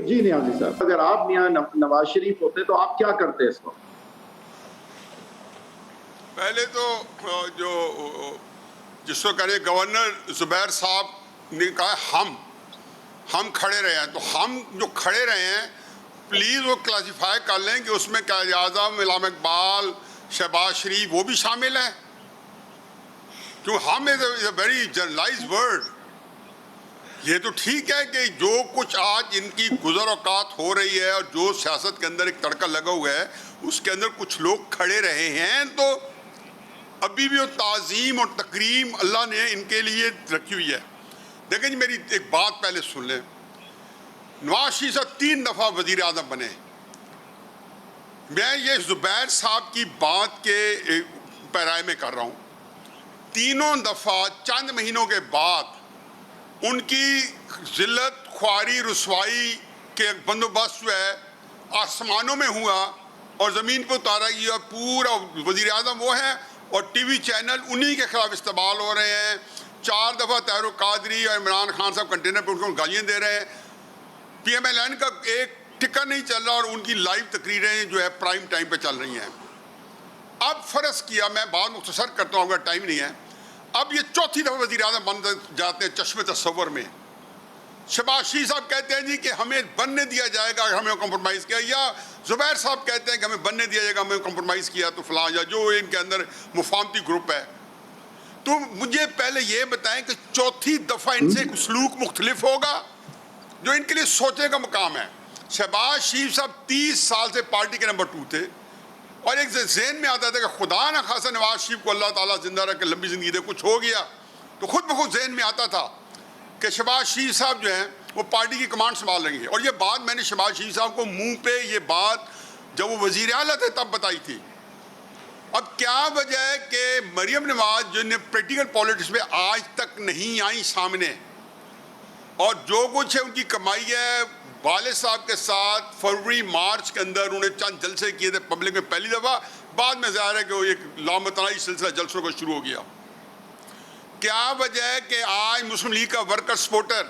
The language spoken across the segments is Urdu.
جی نیازی صاحب، اگر آپ میاں نواز شریف ہوتے تو آپ کیا کرتے اس وقت؟ پہلے تو جو جس کو کہہ رہے گورنر زبیر صاحب نے کہا ہم کھڑے رہے ہیں، تو ہم جو کھڑے رہے ہیں پلیز وہ کلاسیفائی کر لیں کہ اس میں قائد اعظم، علامہ اقبال، شہباز شریف وہ بھی شامل ہیں، کیوں ہم از اے ویری جنرلائز ورڈ. یہ تو ٹھیک ہے کہ جو کچھ آج ان کی گزر اوقات ہو رہی ہے اور جو سیاست کے اندر ایک تڑکا لگا ہوا ہے اس کے اندر کچھ لوگ کھڑے رہے ہیں، تو ابھی بھی وہ تعظیم اور تکریم اللہ نے ان کے لیے رکھی ہوئی ہے. دیکھیں جی، میری ایک بات پہلے سن لیں. نواز شریف صاحب 3 دفعہ وزیر اعظم بنے. میں یہ زبیر صاحب کی بات کے پیرائے میں کر رہا ہوں. تینوں دفعہ چند مہینوں کے بعد ان کی ذلت، خواری، رسوائی کے بندوبست جو ہے آسمانوں میں ہوا اور زمین پہ اتارا گیا. پورا وزیر اعظم وہ ہے اور ٹی وی چینل انہی کے خلاف استعمال ہو رہے ہیں. 4 دفعہ طاہر القادری اور عمران خان صاحب کنٹینر پہ ان کو گالیاں دے رہے ہیں. پی ایم ایل این کا ایک ٹکا نہیں چل رہا اور ان کی لائیو تقریریں جو ہے پرائم ٹائم پہ چل رہی ہیں. اب فرض کیا، میں بات مختصر کرتا ہوں، اگر ٹائم نہیں ہے، اب یہ 4تھی دفعہ وزیر اعظم بن جاتے ہیں چشم تصور میں. شہباز شریف صاحب کہتے ہیں جی کہ ہمیں بننے دیا جائے گا اگر ہمیں کمپرومائز کیا، یا زبیر صاحب کہتے ہیں کہ ہمیں بننے دیا جائے گا ہمیں کمپرومائز کیا تو فلاں، یا جو ان کے اندر مفاہمتی گروپ ہے. تو مجھے پہلے یہ بتائیں کہ 4تھی دفعہ ان سے ایک سلوک مختلف ہوگا جو ان کے لیے سوچنے کا مقام ہے. شہباز شریف صاحب 30 سال سے پارٹی کے نمبر 2 تھے اور ایک ذہن میں آتا تھا کہ خدا نہ خاصا نواز شریف کو اللہ تعالیٰ زندہ رکھ کے لمبی زندگی دے، کچھ ہو گیا تو خود بخود ذہن میں آتا تھا کہ شہباز شریف صاحب جو ہیں وہ پارٹی کی کمانڈ سنبھال رہی ہے. اور یہ بات میں نے شہباز شریف صاحب کو منہ پہ یہ بات جب وہ وزیر اعلیٰ تھے تب بتائی تھی. اب کیا وجہ ہے کہ مریم نواز جو نے پریکٹیکل پالیٹکس میں آج تک نہیں آئی سامنے، اور جو کچھ ہے ان کی کمائی ہے والد صاحب کے ساتھ فروری مارچ کے اندر انہوں نے چند جلسے کیے تھے پبلک میں پہلی دفعہ، بعد میں ظاہر ہے کہ وہ ایک لامتناہی سلسلہ جلسوں کا شروع ہو گیا. کیا وجہ ہے کہ آج مسلم لیگ کا ورکر سپورٹر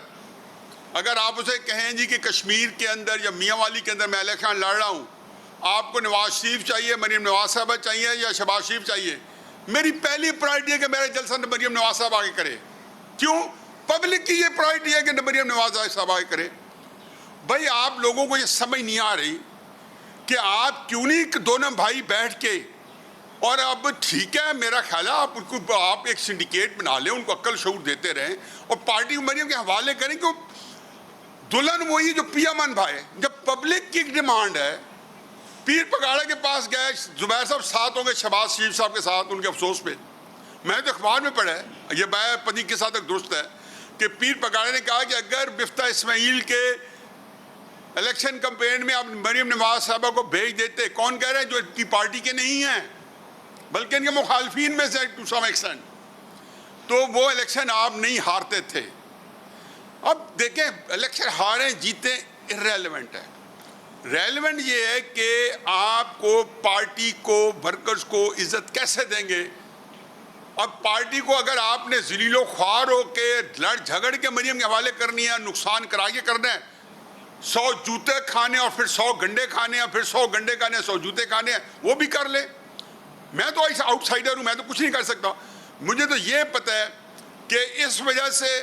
اگر آپ اسے کہیں جی کہ کشمیر کے اندر یا میاں والی کے اندر میں الیکشن لڑ رہا ہوں، آپ کو نواز شریف چاہیے، مریم نواز صاحبہ چاہیے یا شہباز شریف چاہیے، میری پہلی پرائرٹی ہے کہ میرا جلسہ مریم نواز صاحب آگے کرے. کیوں؟ پبلک کی یہ پرائرٹی ہے کہ مریم نواز صاحب آگے کرے. بھائی آپ لوگوں کو یہ سمجھ نہیں آ رہی کہ آپ کیوں نہیں دونوں بھائی بیٹھ کے، اور اب ٹھیک ہے میرا خیال ہے آپ ان کو آپ ایک سنڈیکیٹ بنا لیں، ان کو عقل شعور دیتے رہیں اور پارٹی کو مریم کے حوالے کریں کہ دلہن وہی جو پی امن بھائی. جب پبلک کی ڈیمانڈ ہے، پیر پگاڑے کے پاس گئے، زبیر صاحب ساتھ ہوں گے شہباز شریف صاحب کے ساتھ ان کے افسوس پہ. میں نے تو اخبار میں پڑھا ہے، یہ بات پتی کے ساتھ درست ہے کہ پیر پگاڑے نے کہا کہ اگر مفتاح اسماعیل کے الیکشن کمپین میں آپ مریم نواز صاحبہ کو بھیج دیتے، کون کہہ رہے ہیں جو ان کی پارٹی کے نہیں ہیں بلکہ ان کے مخالفین میں سے ٹو سم ایکسٹینٹ، تو وہ الیکشن آپ نہیں ہارتے تھے. اب دیکھیں الیکشن ہاریں جیتیں ارریلیونٹ ہے. ریلیونٹ یہ ہے کہ آپ کو پارٹی کو ورکرز کو عزت کیسے دیں گے. اب پارٹی کو اگر آپ نے ذلیل و خوار ہو کے لڑ جھگڑ کے مریم کے حوالے کرنی ہے، نقصان کرا کے کرنا ہے، 100 جوتے کھانے اور پھر 100 گنڈے کھانے ہیں، پھر 100 گنڈے کھانے 100 جوتے کھانے ہیں، وہ بھی کر لے. میں تو ایسا آؤٹ سائڈر ہوں، میں تو کچھ نہیں کر سکتا. مجھے تو یہ پتہ ہے کہ اس وجہ سے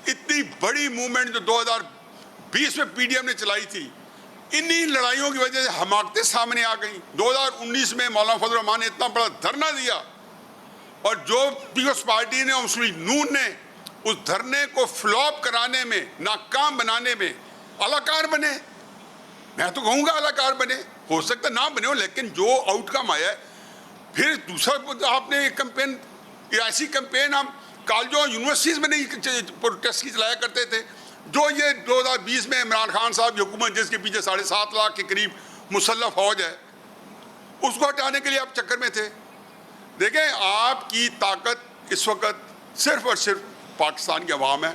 اتنی بڑی موومنٹ جو 2020 میں پی ڈی ایم نے چلائی تھی، انہی لڑائیوں کی وجہ سے حماقتیں سامنے آ گئیں. 2019 میں مولانا فضل الرحمان نے اتنا بڑا دھرنا دیا اور جو پیپلز پارٹی نے اور مسلم نون نے اس دھرنے کو فلاپ کرانے میں، ناکام بنانے میں اداکار بنے. میں تو کہوں گا اداکار بنے، ہو سکتا نہ بنے ہو، لیکن جو آؤٹ کم آیا ہے. پھر دوسرا آپ نے ایک کمپین، ایسی کمپین ہم کالجوں یونیورسٹیز میں نہیں پروٹیسٹ کی چلایا کرتے تھے، جو یہ 2020 میں عمران خان صاحب کی حکومت جس کے پیچھے 7.5 لاکھ کے قریب مسلح فوج ہے، اس کو ہٹانے کے لیے آپ چکر میں تھے. دیکھیں آپ کی طاقت اس وقت صرف اور صرف پاکستان کی عوام ہے.